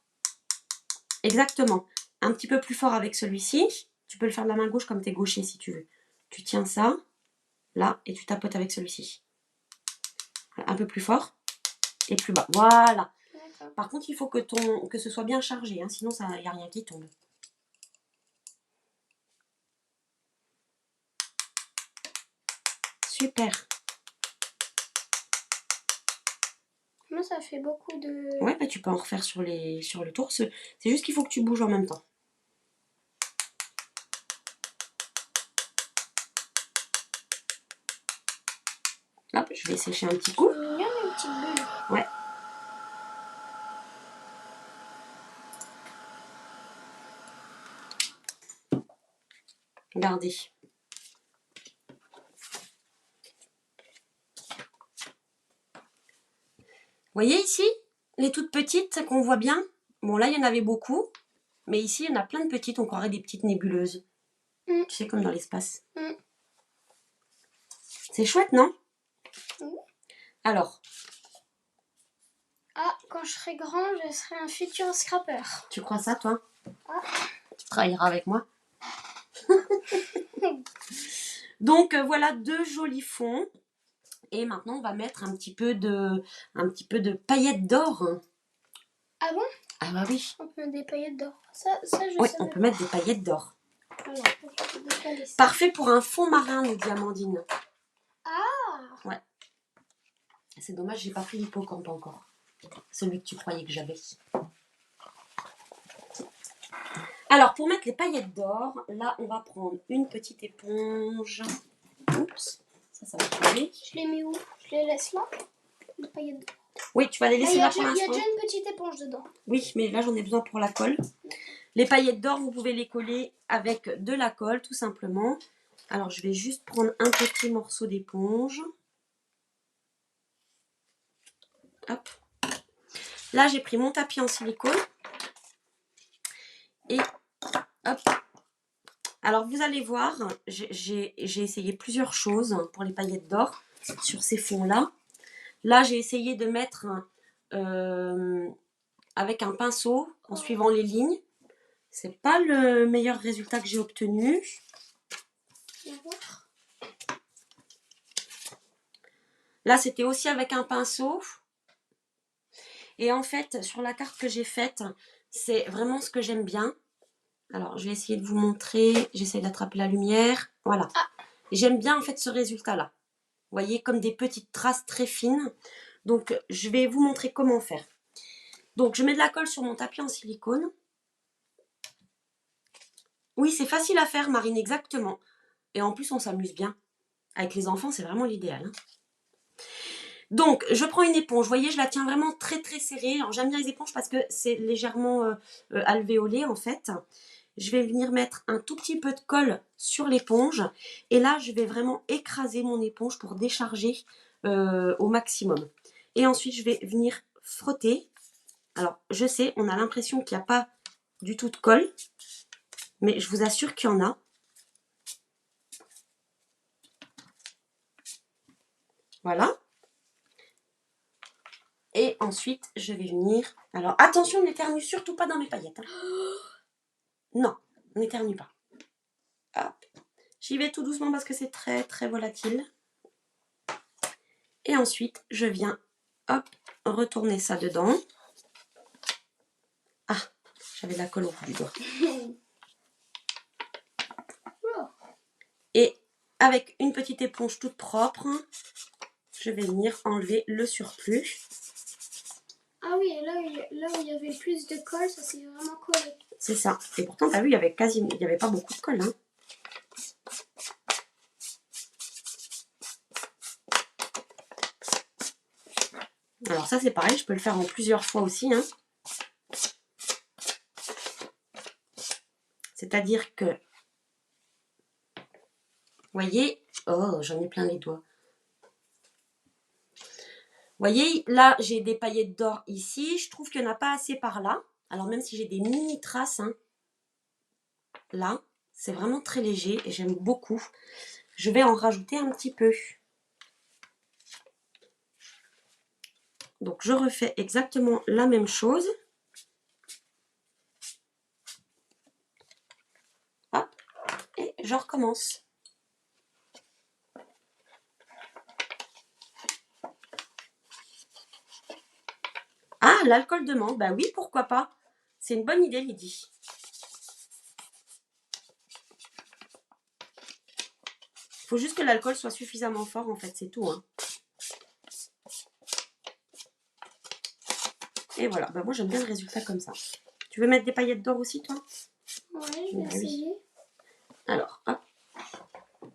Exactement. Un petit peu plus fort avec celui-ci. Tu peux le faire de la main gauche comme tu es gaucher si tu veux. Tu tiens ça, là, et tu tapotes avec celui-ci. Un peu plus fort et plus bas. Voilà. Par contre, il faut que ce soit bien chargé, hein, sinon il n'y a rien qui tombe. Super. Moi, ça fait beaucoup de... Ouais, bah tu peux en refaire sur le tour. C'est juste qu'il faut que tu bouges en même temps. Hop, je vais sécher un petit coup. Il y a une petite bulle. Ouais. Regardez. Vous voyez ici, les toutes petites qu'on voit bien. Bon, là, il y en avait beaucoup. Mais ici, il y en a plein de petites. On croirait des petites nébuleuses. Tu sais, comme dans l'espace. C'est chouette, non? Alors. Ah, quand je serai grand, je serai un futur scrapper. Tu crois ça, toi? Ah. Tu travailleras avec moi. Donc, voilà deux jolis fonds. Et maintenant, on va mettre un petit peu de paillettes d'or. Ah bon? Ah bah oui. On peut mettre des paillettes d'or. Ça je Oui, savais on peut pas. mettre des paillettes d'or. Alors, je vais décaler ça. Parfait pour un fond marin, nous dit Amandine. Ah! Ouais. C'est dommage, j'ai pas pris l'hippocampe encore. Celui que tu croyais que j'avais. Alors, pour mettre les paillettes d'or, là, on va prendre une petite éponge. Oups, ça va tomber. Je les mets où? Je les laisse là? Les paillettes d'or. Oui, tu vas les laisser là pour Il y a l'instant. déjà une petite éponge dedans. Oui, mais là, j'en ai besoin pour la colle. Les paillettes d'or, vous pouvez les coller avec de la colle, tout simplement. Alors, je vais juste prendre un petit morceau d'éponge. Hop. Là, j'ai pris mon tapis en silicone. Et hop. Alors, vous allez voir, j'ai essayé plusieurs choses pour les paillettes d'or sur ces fonds-là. Là, j'ai essayé de mettre avec un pinceau en suivant les lignes. C'est pas le meilleur résultat que j'ai obtenu. Là, c'était aussi avec un pinceau. Et en fait, sur la carte que j'ai faite, c'est vraiment ce que j'aime bien. Alors, je vais essayer de vous montrer. J'essaie d'attraper la lumière. Voilà. J'aime bien en fait ce résultat-là. Vous voyez, comme des petites traces très fines. Donc, je vais vous montrer comment faire. Donc, je mets de la colle sur mon tapis en silicone. Oui, c'est facile à faire, Marine, exactement. Et en plus, on s'amuse bien. Avec les enfants, c'est vraiment l'idéal. Hein. Donc, je prends une éponge. Vous voyez, je la tiens vraiment très très serrée. Alors, j'aime bien les éponges parce que c'est légèrement alvéolé en fait. Je vais venir mettre un tout petit peu de colle sur l'éponge. Et là, je vais vraiment écraser mon éponge pour décharger au maximum. Et ensuite, je vais venir frotter. Alors, je sais, on a l'impression qu'il n'y a pas du tout de colle. Mais je vous assure qu'il y en a. Voilà. Et ensuite, je vais venir... Alors, attention, n'éternue surtout pas dans mes paillettes. Hein. Non, n'éternue pas. Hop. J'y vais tout doucement parce que c'est très, très volatile. Et ensuite, je viens, hop, retourner ça dedans. Ah, j'avais de la colle au bout du doigt. Et avec une petite éponge toute propre, je vais venir enlever le surplus. Ah oui, là où il y avait plus de colle, ça s'est vraiment collé. C'est ça. Et pourtant, tu as vu, il n'y avait pas beaucoup de colle. Hein. Alors ça, c'est pareil, je peux le faire en plusieurs fois aussi. Hein. C'est-à-dire que, vous voyez, oh, j'en ai plein les doigts. Vous voyez, là, j'ai des paillettes d'or ici. Je trouve qu'il n'y en a pas assez par là. Alors, même si j'ai des mini traces, hein, là, c'est vraiment très léger et j'aime beaucoup. Je vais en rajouter un petit peu. Donc, je refais exactement la même chose. Hop, et je recommence. Ah, l'alcool de menthe, bah oui, pourquoi pas. C'est une bonne idée, Lydie. Il faut juste que l'alcool soit suffisamment fort, en fait, c'est tout. Hein. Et voilà, bah moi j'aime bien le résultat comme ça. Tu veux mettre des paillettes d'or aussi, toi? Ouais, je vais essayer. Oui. Alors, hop.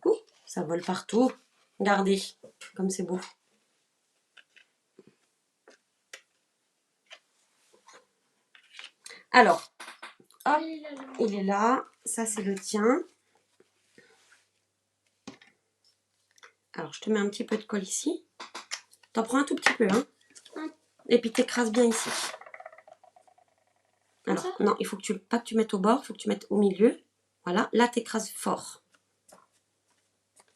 Ouh, ça vole partout. Regardez, comme c'est beau. Alors, hop, il est là. Ça, c'est le tien. Alors, je te mets un petit peu de colle ici. T'en prends un tout petit peu, hein. Et puis, t'écrases bien ici. Alors, non, il faut que pas que tu mettes au bord, il faut que tu mettes au milieu. Voilà, là, t'écrases fort.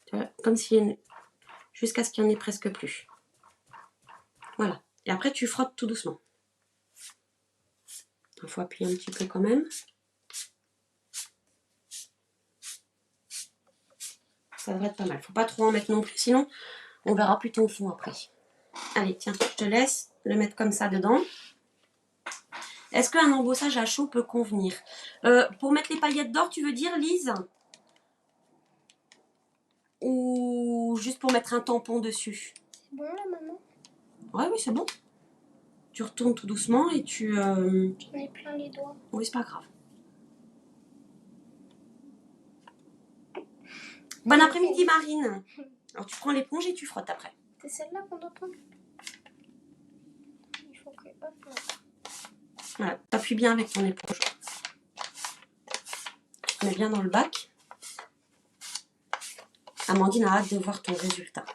Tu vois, comme si... Jusqu'à ce qu'il n'y en ait presque plus. Voilà. Et après, tu frottes tout doucement. Il faut appuyer un petit peu quand même. Ça devrait être pas mal. Faut pas trop en mettre non plus, sinon on verra plus ton fond après. Allez, tiens, je te laisse le mettre comme ça dedans. Est-ce qu'un embossage à chaud peut convenir? Pour mettre les paillettes d'or, tu veux dire, Lise? Ou juste pour mettre un tampon dessus? C'est bon là, maman? Ouais, oui, c'est bon. Tu retournes tout doucement et tu... J'en ai plein les doigts. Oui, c'est pas grave. Bon après-midi, Marine. Alors, tu prends l'éponge et tu frottes après. C'est celle-là qu'on doit prendre? Il faut que... Hop là. Voilà, t'appuies bien avec ton éponge. Tu te mets bien dans le bac. Amandine a hâte de voir ton résultat.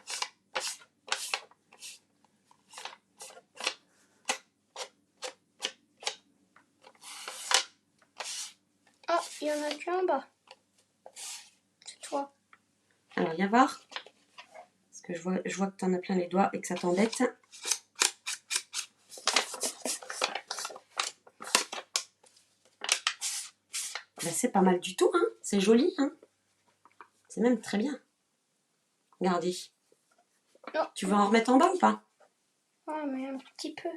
Il y en a qu'un en bas. C'est toi. Alors, viens voir. Parce que je vois que tu en as plein les doigts et que ça t'embête. Ben, c'est pas mal du tout, hein. C'est joli, hein. C'est même très bien. Regardez. Non. Tu veux en remettre en bas ou pas? Ah, mais un petit peu.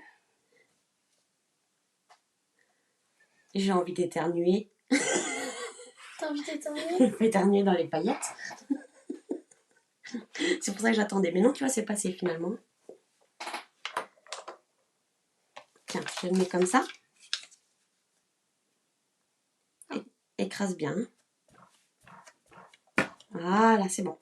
J'ai envie d'éternuer. T'as envie d'éternuer? Je vais éternuer dans les paillettes. C'est pour ça que j'attendais. Mais non, tu vois, c'est passé finalement. Tiens, je le mets comme ça. Écrase bien. Voilà, c'est bon.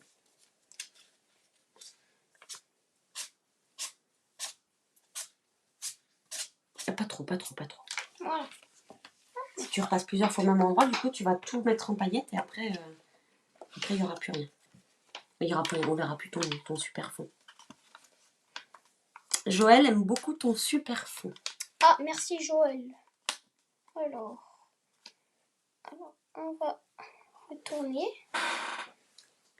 Pas trop, pas trop, pas trop. Voilà. Si tu repasses plusieurs fois au même endroit, du coup, tu vas tout mettre en paillettes et après, il n'y aura plus rien. Il y aura plus, on verra plus ton super fond. Joël aime beaucoup ton super fond. Ah, merci Joël. Alors, on va retourner.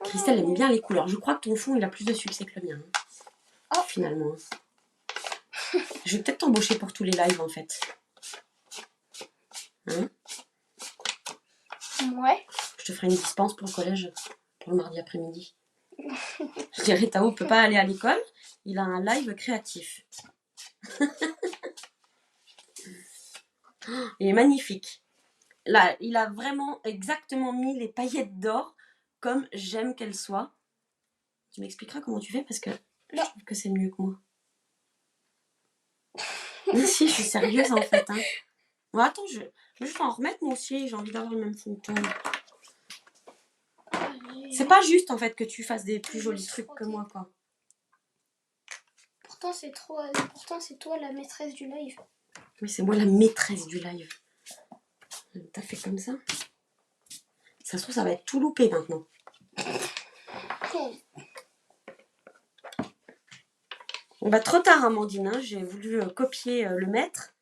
Christelle aime bien les couleurs. Je crois que ton fond, il a plus de succès que le mien. Hein. Oh. Finalement. Je vais peut-être t'embaucher pour tous les lives, en fait. Hein? Ouais. Je te ferai une dispense pour le collège, pour le mardi après-midi. Je dirais, Tao ne peut pas aller à l'école. Il a un live créatif. Il est magnifique. Là, il a vraiment exactement mis les paillettes d'or comme j'aime qu'elles soient. Tu m'expliqueras comment tu fais parce que je trouve que c'est mieux que moi. Mais si, je suis sérieuse en fait. Hein. Bon, attends, je vais juste en remettre moi aussi. J'ai envie d'avoir le même fond que toi. C'est pas juste en fait que tu fasses des plus jolis trucs que moi, quoi. Pourtant, c'est toi la maîtresse du live. Oui, c'est moi la maîtresse du live. T'as fait comme ça? Ça se trouve, ça va être tout loupé maintenant. Bon, bah, trop tard, Amandine. Hein. J'ai voulu copier le maître.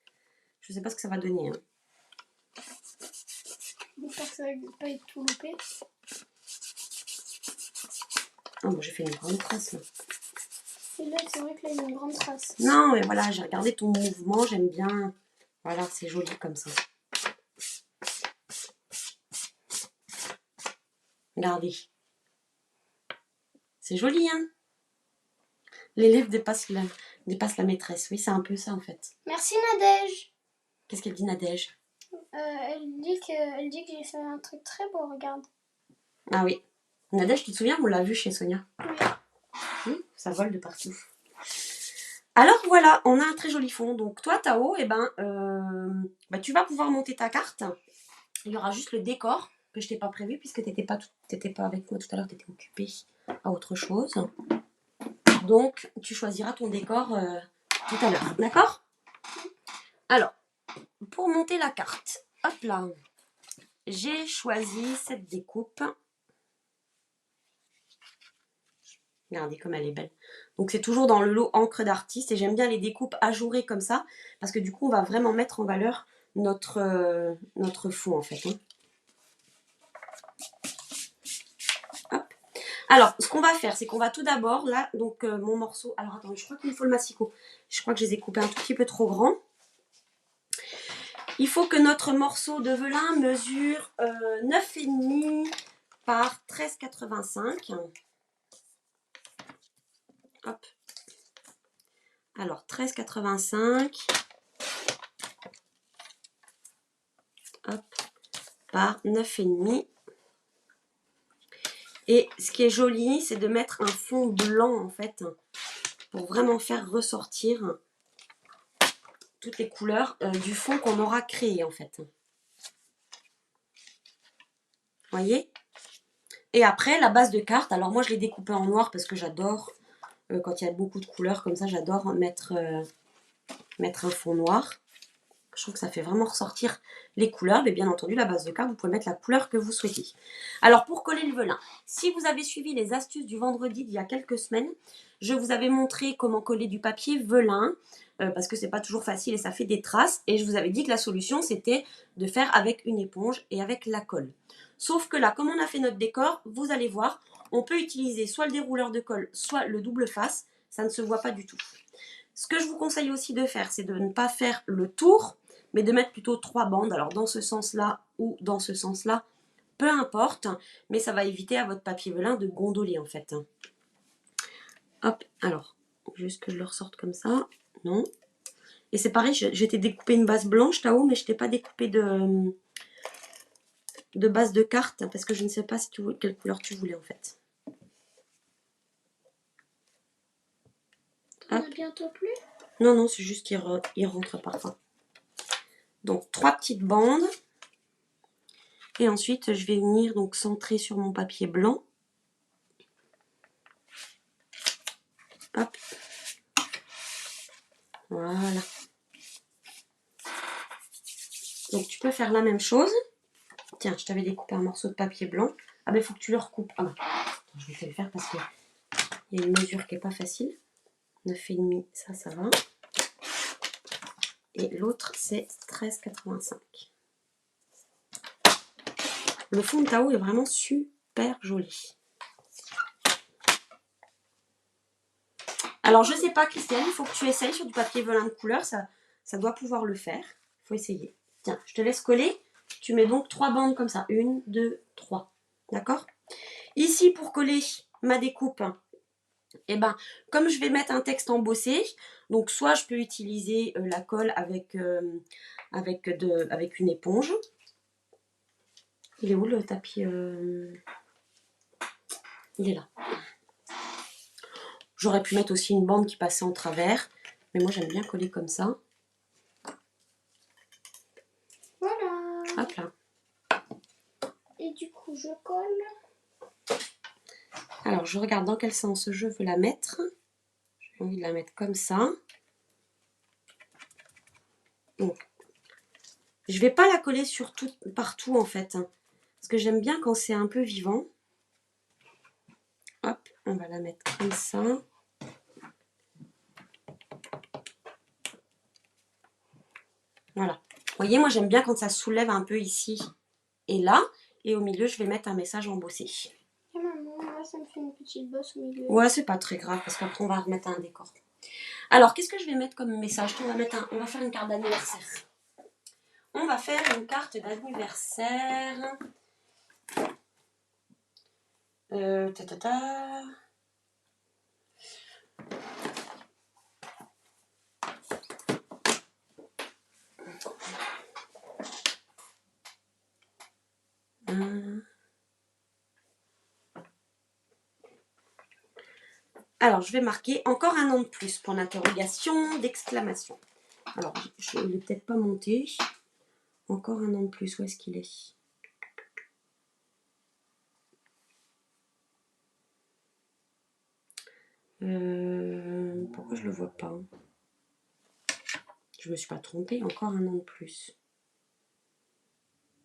Je sais pas ce que ça va donner. Hein. J'espère que ça va pas être tout loupé. Oh, bon, j'ai fait une grande trace là. Et là, c'est vrai que là, il y a une grande trace. Non, mais voilà, j'ai regardé ton mouvement, j'aime bien. Voilà, c'est joli comme ça. Regardez. C'est joli, hein? L'élève dépasse la maîtresse. Oui, c'est un peu ça, en fait. Merci, Nadège. Qu'est-ce qu'elle dit, Nadège? Elle dit que j'ai fait un truc très beau, regarde. Ah oui. Nadège, tu te souviens, on l'a vu chez Sonia. Oui. Ça vole de partout. Alors voilà, on a un très joli fond. Donc toi, Tao, eh ben, tu vas pouvoir monter ta carte. Il y aura juste le décor que je t'ai pas prévu puisque tu n'étais pas avec moi tout à l'heure, tu étais occupée à autre chose. Donc tu choisiras ton décor tout à l'heure, d'accord? Alors, pour monter la carte, hop là, j'ai choisi cette découpe. Regardez comme elle est belle. Donc c'est toujours dans le lot encre d'artiste et j'aime bien les découpes ajourées comme ça parce que du coup on va vraiment mettre en valeur notre fond en fait. Hein. Hop. Alors ce qu'on va faire c'est qu'on va tout d'abord là donc mon morceau. Alors attends, je crois qu'il me faut le massicot. Je crois que je les ai coupés un tout petit peu trop grands. Il faut que notre morceau de velin mesure 9,5 par 13,85. Hop. Alors 13,85. Hop. Par 9,5. Et ce qui est joli, c'est de mettre un fond blanc en fait, pour vraiment faire ressortir toutes les couleurs du fond qu'on aura créé en fait. Voyez? Et après, la base de carte, alors moi je l'ai découpée en noir parce que j'adore, quand il y a beaucoup de couleurs comme ça, j'adore mettre un fond noir. Je trouve que ça fait vraiment ressortir les couleurs. Mais bien entendu, la base de carte, vous pouvez mettre la couleur que vous souhaitez. Alors, pour coller le velin, si vous avez suivi les astuces du vendredi d'il y a quelques semaines, je vous avais montré comment coller du papier velin parce que c'est pas toujours facile et ça fait des traces. Et je vous avais dit que la solution, c'était de faire avec une éponge et avec la colle. Sauf que là, comme on a fait notre décor, vous allez voir, on peut utiliser soit le dérouleur de colle, soit le double face. Ça ne se voit pas du tout. Ce que je vous conseille aussi de faire, c'est de ne pas faire le tour, mais de mettre plutôt 3 bandes. Alors dans ce sens-là ou dans ce sens-là, peu importe, mais ça va éviter à votre papier velin de gondoler en fait. Hop, alors, juste que je le ressorte comme ça. Non. Et c'est pareil, je t'ai découpé une base blanche, Tao, mais je t'ai pas découpé de base de carte parce que je ne sais pas si quelle couleur tu voulais en fait. On a bientôt plus. Non, non, c'est juste qu'il rentre parfois. Donc, 3 petites bandes. Et ensuite, je vais venir donc centrer sur mon papier blanc. Hop. Voilà. Donc, tu peux faire la même chose. Tiens, je t'avais découpé un morceau de papier blanc. Ah ben, il faut que tu le recoupes. Ah ben, je vais te le faire parce qu'il y a une mesure qui n'est pas facile. 9,5, ça va. Et l'autre, c'est 13,85. Le fond de Tao est vraiment super joli. Alors, je sais pas, Christiane, il faut que tu essayes sur du papier velin de couleur. Ça doit pouvoir le faire. Il faut essayer. Tiens, je te laisse coller. Tu mets donc 3 bandes comme ça. 1, 2, 3. D'accord? Ici, pour coller ma découpe, eh ben, comme je vais mettre un texte embossé, donc soit je peux utiliser la colle avec une éponge. Il est où le tapis Il est là. J'aurais pu mettre aussi une bande qui passait en travers, mais moi j'aime bien coller comme ça. Voilà. Hop là. Et du coup, je colle. Alors, je regarde dans quel sens je veux la mettre. J'ai envie de la mettre comme ça. Donc, je ne vais pas la coller sur partout en fait. Parce que j'aime bien quand c'est un peu vivant. Hop, on va la mettre comme ça. Voilà. Vous voyez, moi j'aime bien quand ça soulève un peu ici et là. Et au milieu, je vais mettre un message embossé. Et maman, là, ça me fait une petite bosse au milieu. Ouais, c'est pas très grave parce qu'après on va remettre un décor. Alors, qu'est-ce que je vais mettre comme message? On va faire une carte d'anniversaire. On va faire une carte d'anniversaire. Ta ta ta. Alors, je vais marquer encore un an de plus pour l'interrogation d'exclamation. Alors, je ne l'ai peut-être pas monté. Encore un an de plus, où est-ce qu'il est? Pourquoi je le vois pas? Je me suis pas trompée, encore un an de plus.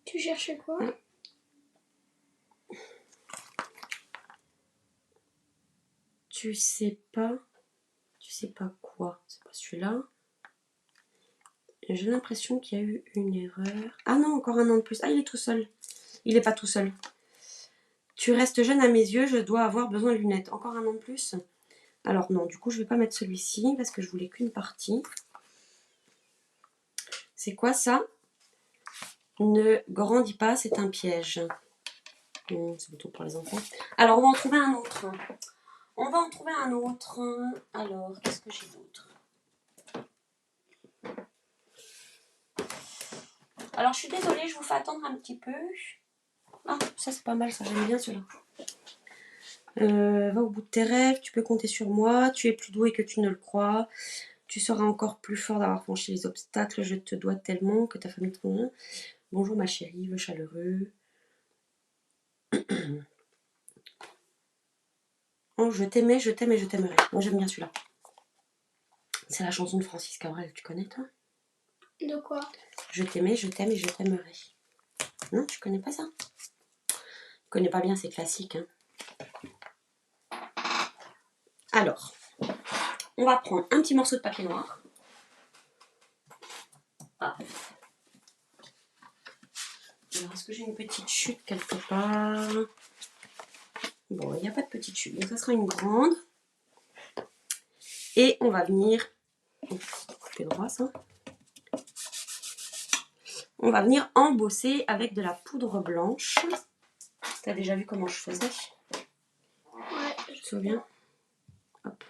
Tu cherches quoi? Tu sais pas quoi? C'est pas celui-là. J'ai l'impression qu'il y a eu une erreur. Ah non, encore un an de plus. Ah, il est tout seul. Il est pas tout seul. Tu restes jeune à mes yeux, je dois avoir besoin de lunettes. Encore un an de plus? Alors non, du coup, je vais pas mettre celui-ci parce que je voulais qu'une partie. C'est quoi ça? Ne grandis pas, c'est un piège. C'est plutôt pour les enfants. Alors, on va en trouver un autre. Alors, qu'est-ce que j'ai d'autre? Alors, je suis désolée, je vous fais attendre un petit peu. Ah, ça c'est pas mal, ça j'aime bien celui-là. Va au bout de tes rêves, tu peux compter sur moi, tu es plus doué que tu ne le crois, tu seras encore plus fort d'avoir franchi les obstacles, je te dois tellement que ta famille te convient. Bonjour ma chérie, vœux chaleureux. Oh, je t'aimais, je t'aime et je t'aimerai. Moi j'aime bien celui-là. C'est la chanson de Francis Cabrel, tu connais toi? De quoi? Je t'aimais, je t'aime et je t'aimerai. Non, tu connais pas ça? Tu connais pas bien, c'est classique. Hein. Alors, on va prendre un petit morceau de papier noir. Hop. Alors, est-ce que j'ai une petite chute quelque part? Bon, il n'y a pas de petite chute, donc ça sera une grande. Et on va venir... couper droit, ça. On va venir embosser avec de la poudre blanche. T'as déjà vu comment je faisais? Ouais. Tu te souviens? Hop.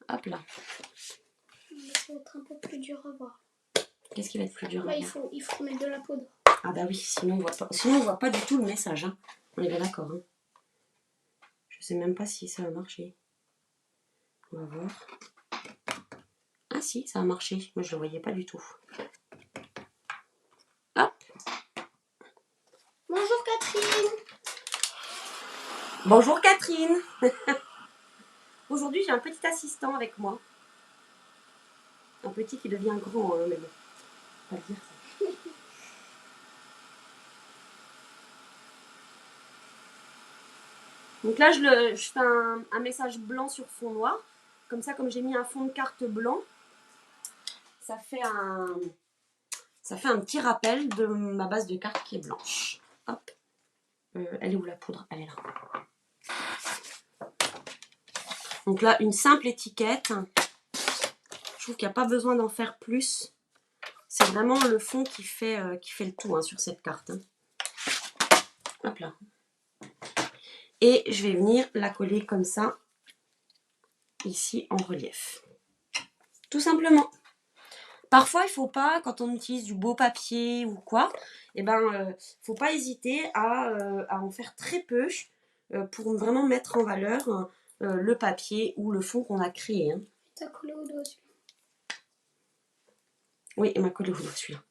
Hop là. Ça va être un peu plus dur à voir. Qu'est-ce qui va être plus dur? Bah, il faut mettre de la poudre. Ah bah oui, sinon on voit pas du tout le message. Hein. On est bien d'accord. Hein. Je sais même pas si ça va marcher. On va voir. Ah si, ça a marché. Moi je le voyais pas du tout. Hop. Bonjour Catherine. Bonjour Catherine. Aujourd'hui j'ai un petit assistant avec moi. Un petit qui devient grand, hein, mais bon. Pas le dire ça. Donc là, je fais un message blanc sur fond noir. Comme ça, comme j'ai mis un fond de carte blanc, ça fait un petit rappel de ma base de carte qui est blanche. Hop. Elle est où la poudre? Elle est là. Donc là, une simple étiquette. Je trouve qu'il n'y a pas besoin d'en faire plus. C'est vraiment le fond qui fait le tout hein, sur cette carte. Hein. Hop là. Et je vais venir la coller comme ça, ici en relief. Tout simplement. Parfois, il ne faut pas, quand on utilise du beau papier ou quoi, il ne faut pas hésiter à en faire très peu pour vraiment mettre en valeur le papier ou le fond qu'on a créé. Hein. T'as collé au doigt celui-là. Oui, il m'a collé au doigt celui-là.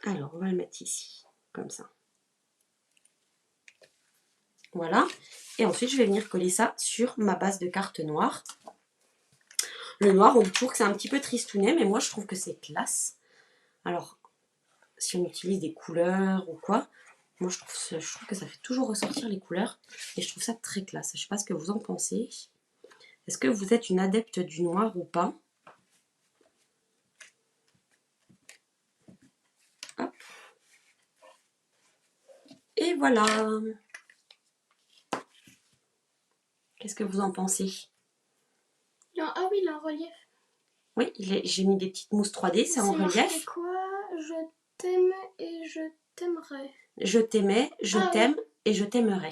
Alors, on va le mettre ici, comme ça. Voilà. Et ensuite, je vais venir coller ça sur ma base de carte noire. Le noir, on dit toujours que c'est un petit peu tristounet, mais moi, je trouve que c'est classe. Alors, si on utilise des couleurs ou quoi, moi, je trouve que ça fait toujours ressortir les couleurs. Et je trouve ça très classe. Je ne sais pas ce que vous en pensez. Est-ce que vous êtes une adepte du noir ou pas? Hop. Et voilà. Qu'est-ce que vous en pensez? Ah oui, il est en relief. Oui, j'ai mis des petites mousses 3D, c'est en relief. C'est quoi? Je t'aime et je t'aimerai. Je t'aimais, je t'aime et je t'aimerai.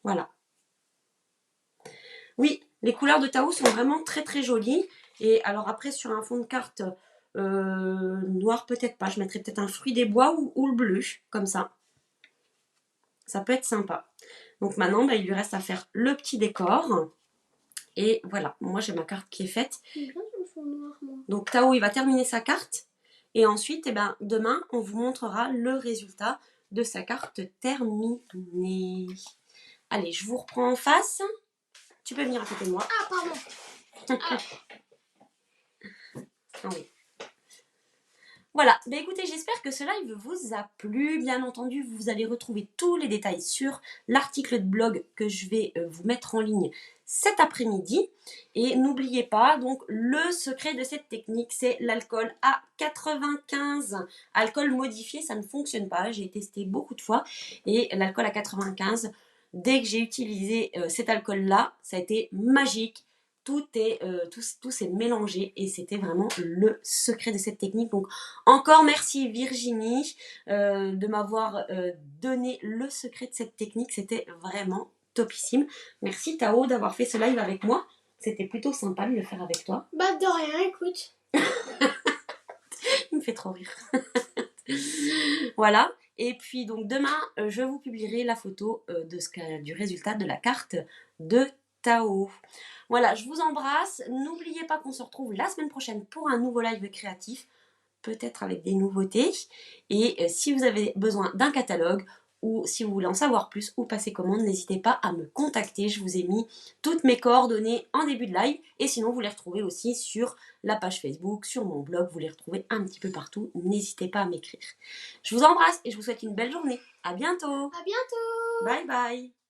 Voilà. Oui, les couleurs de Tao sont vraiment très très jolies. Et alors après, sur un fond de carte noir, peut-être pas. Je mettrais peut-être un fruit des bois ou le bleu, comme ça. Ça peut être sympa. Donc maintenant, il lui reste à faire le petit décor. Et voilà, moi j'ai ma carte qui est faite. J'aime bien le fond noir, moi. Donc Tao, il va terminer sa carte. Et ensuite, demain, on vous montrera le résultat de sa carte terminée. Allez, je vous reprends en face. Tu peux venir à côté de moi. Ah, pardon. Ah oui. Voilà, écoutez, j'espère que ce live vous a plu. Bien entendu, vous allez retrouver tous les détails sur l'article de blog que je vais vous mettre en ligne cet après-midi. Et n'oubliez pas, donc, le secret de cette technique, c'est l'alcool à 95. Alcool modifié, ça ne fonctionne pas. J'ai testé beaucoup de fois. Et l'alcool à 95, dès que j'ai utilisé cet alcool-là, ça a été magique. Tout s'est mélangé et c'était vraiment le secret de cette technique. Donc encore merci Virginie de m'avoir donné le secret de cette technique. C'était vraiment topissime. Merci Tao d'avoir fait ce live avec moi. C'était plutôt sympa de le faire avec toi. Bah de rien, écoute. Il me fait trop rire. Voilà. Et puis donc demain, je vous publierai la photo du résultat de la carte de Tao. Voilà, je vous embrasse. N'oubliez pas qu'on se retrouve la semaine prochaine pour un nouveau live créatif, peut-être avec des nouveautés. Et si vous avez besoin d'un catalogue ou si vous voulez en savoir plus ou passer commande, n'hésitez pas à me contacter. Je vous ai mis toutes mes coordonnées en début de live et sinon vous les retrouvez aussi sur la page Facebook, sur mon blog, vous les retrouvez un petit peu partout. N'hésitez pas à m'écrire. Je vous embrasse et je vous souhaite une belle journée. À bientôt. À bientôt. Bye bye.